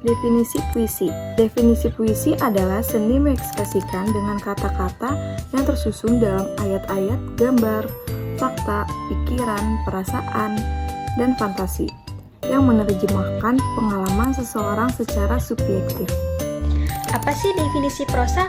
Definisi puisi. Definisi puisi adalah seni mengekspresikan dengan kata-kata yang tersusun dalam ayat-ayat, gambar, fakta, pikiran, perasaan, dan fantasi yang menerjemahkan pengalaman seseorang secara subjektif. Apa sih definisi prosa?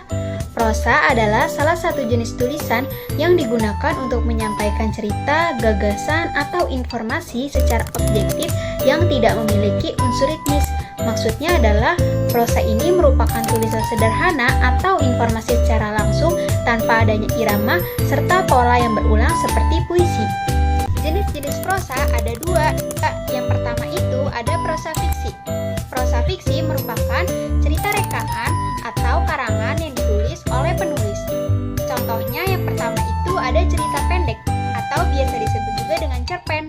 Prosa adalah salah satu jenis tulisan yang digunakan untuk menyampaikan cerita, gagasan, atau informasi secara objektif yang tidak memiliki unsur ritmis. Maksudnya adalah prosa ini merupakan tulisan sederhana atau informasi secara langsung tanpa adanya irama serta pola yang berulang seperti puisi. Jenis-jenis prosa ada dua. Yang pertama itu ada prosa fiksi. Prosa fiksi merupakan cerita rekaan atau karangan yang ditulis oleh penulis. Contohnya yang pertama itu ada cerita pendek atau biasa disebut juga dengan cerpen.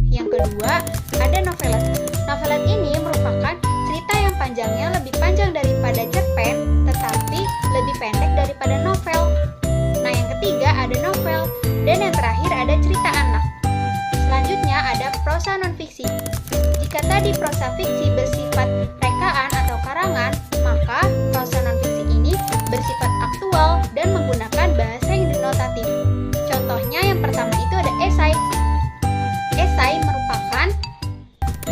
Yang kedua ada novelet. Novelet ini merupakan cerita yang panjangnya lebih panjang daripada cerpen, tetapi lebih pendek daripada novel. Nah, yang ketiga ada novel, dan yang terakhir ada cerita anak. Selanjutnya ada prosa non-fiksi. Jika tadi prosa fiksi bersifat rekaan atau karangan, maka prosa non-fiksi ini bersifat aktual dan menggunakan bahasa yang denotatif. Contohnya yang pertama itu ada esai. Esai merupakan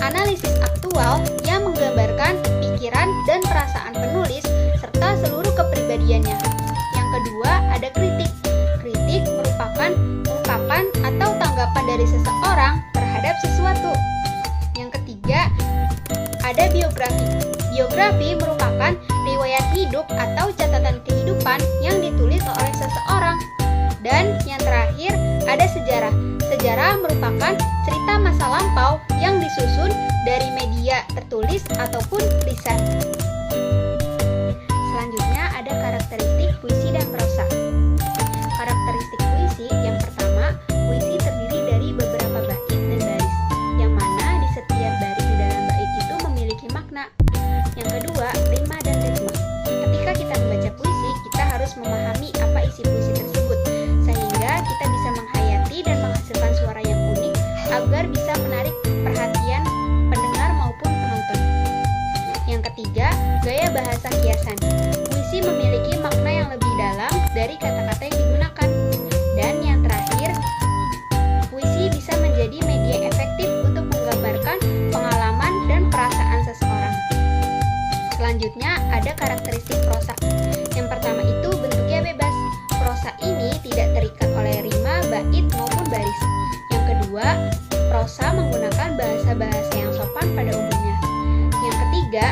analisis aktual yang menggambarkan pikiran dan perasaan penulis serta seluruh kepribadiannya. Yang kedua ada kritik. Kritik merupakan ungkapan atau tanggapan dari seseorang terhadap sesuatu. Yang ketiga ada biografi. Biografi merupakan riwayat hidup atau catatan kehidupan yang ditulis oleh seseorang. Dan yang terakhir ada sejarah. Sejarah merupakan cerita masa lampau yang disusun dari media tertulis ataupun lisan. Selanjutnya ada karakteristik puisi dan prosa. Karakteristik puisi yang pertama, puisi terdiri dari beberapa bait dan baris, yang mana di setiap baris di dalam bait itu memiliki makna. Yang kedua, rima dan ritme. Ketika kita membaca puisi, kita harus memahami apa isi puisi tersebut, sehingga kita bisa menghayati dan menghasilkan suara yang unik agar bisa menarik perhatian pendengar maupun penonton. Yang ketiga, gaya bahasa kiasan. Puisi memiliki makna yang lebih dalam dari kata-kata yang digunakan. Dan yang terakhir, puisi bisa menjadi media efektif untuk menggambarkan pengalaman dan perasaan seseorang. Selanjutnya ada karakteristik prosa. Yang pertama itu bentuknya bebas. Prosa ini tidak terikat oleh rima, bait maupun baris. Yang kedua, prosa menggunakan bahasa-bahasa yang sopan pada umumnya. Yang ketiga,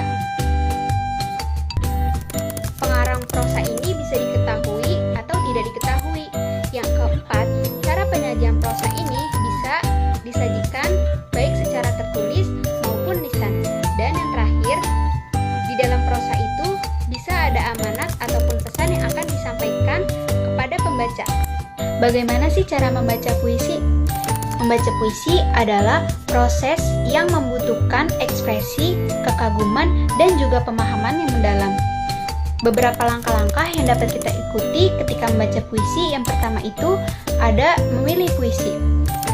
pengarang prosa ini bisa diketahui atau tidak diketahui. Yang keempat, cara penyajian prosa ini bisa disajikan baik secara tertulis maupun lisan. Dan yang terakhir, di dalam prosa itu bisa ada amanat ataupun pesan yang akan disampaikan kepada pembaca. Bagaimana sih cara membaca puisi? Membaca puisi adalah proses yang membutuhkan ekspresi, kekaguman, dan juga pemahaman yang mendalam. Beberapa langkah-langkah yang dapat kita ikuti ketika membaca puisi. Yang pertama itu ada memilih puisi.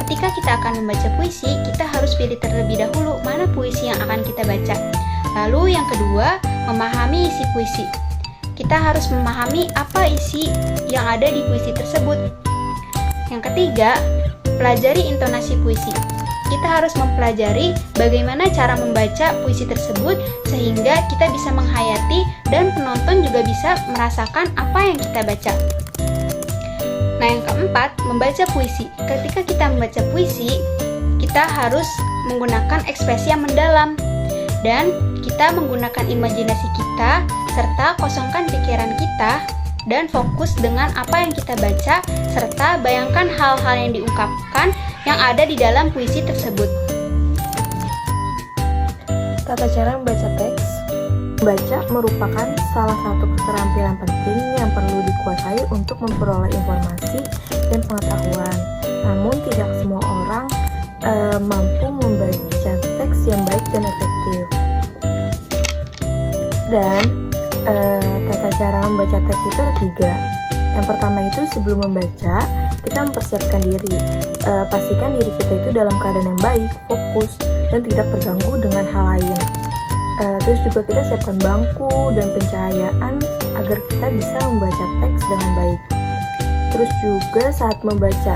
Ketika kita akan membaca puisi, kita harus pilih terlebih dahulu mana puisi yang akan kita baca. Lalu yang kedua, memahami isi puisi. Kita harus memahami apa isi yang ada di puisi tersebut. Yang ketiga, pelajari intonasi puisi. Kita harus mempelajari bagaimana cara membaca puisi tersebut sehingga kita bisa menghayati dan penonton juga bisa merasakan apa yang kita baca. Nah, yang keempat, membaca puisi. Ketika kita membaca puisi, kita harus menggunakan ekspresi yang mendalam dan kita menggunakan imajinasi kita serta kosongkan pikiran kita dan fokus dengan apa yang kita baca, serta bayangkan hal-hal yang diungkapkan yang ada di dalam puisi tersebut. Tata cara membaca teks. Membaca merupakan salah satu keterampilan penting yang perlu dikuasai untuk memperoleh informasi dan pengetahuan. Namun tidak semua orang mampu membaca teks yang baik dan efektif. Dan tata cara membaca teks itu ada 3. Yang pertama itu sebelum membaca, kita mempersiapkan diri. Pastikan diri kita itu dalam keadaan yang baik, fokus, dan tidak terganggu dengan hal lain. Terus juga kita siapkan bangku dan pencahayaan agar kita bisa membaca teks dengan baik. Terus juga saat membaca,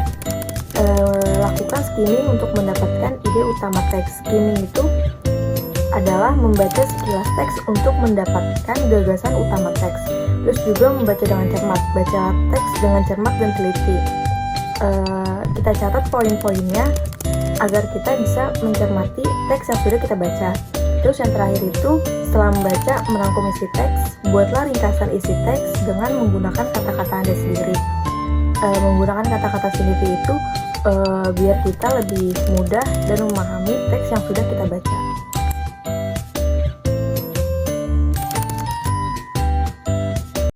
lakukan skimming untuk mendapatkan ide utama teks. Skimming itu adalah membaca sekilas teks untuk mendapatkan gagasan utama teks. Terus juga membaca dengan cermat, baca teks dengan cermat dan teliti. Kita catat poin-poinnya agar kita bisa mencermati teks yang sudah kita baca. Terus yang terakhir itu, setelah membaca merangkum isi teks, buatlah ringkasan isi teks dengan menggunakan kata-kata Anda sendiri. Menggunakan kata-kata sendiri itu biar kita lebih mudah dan memahami teks yang sudah kita baca.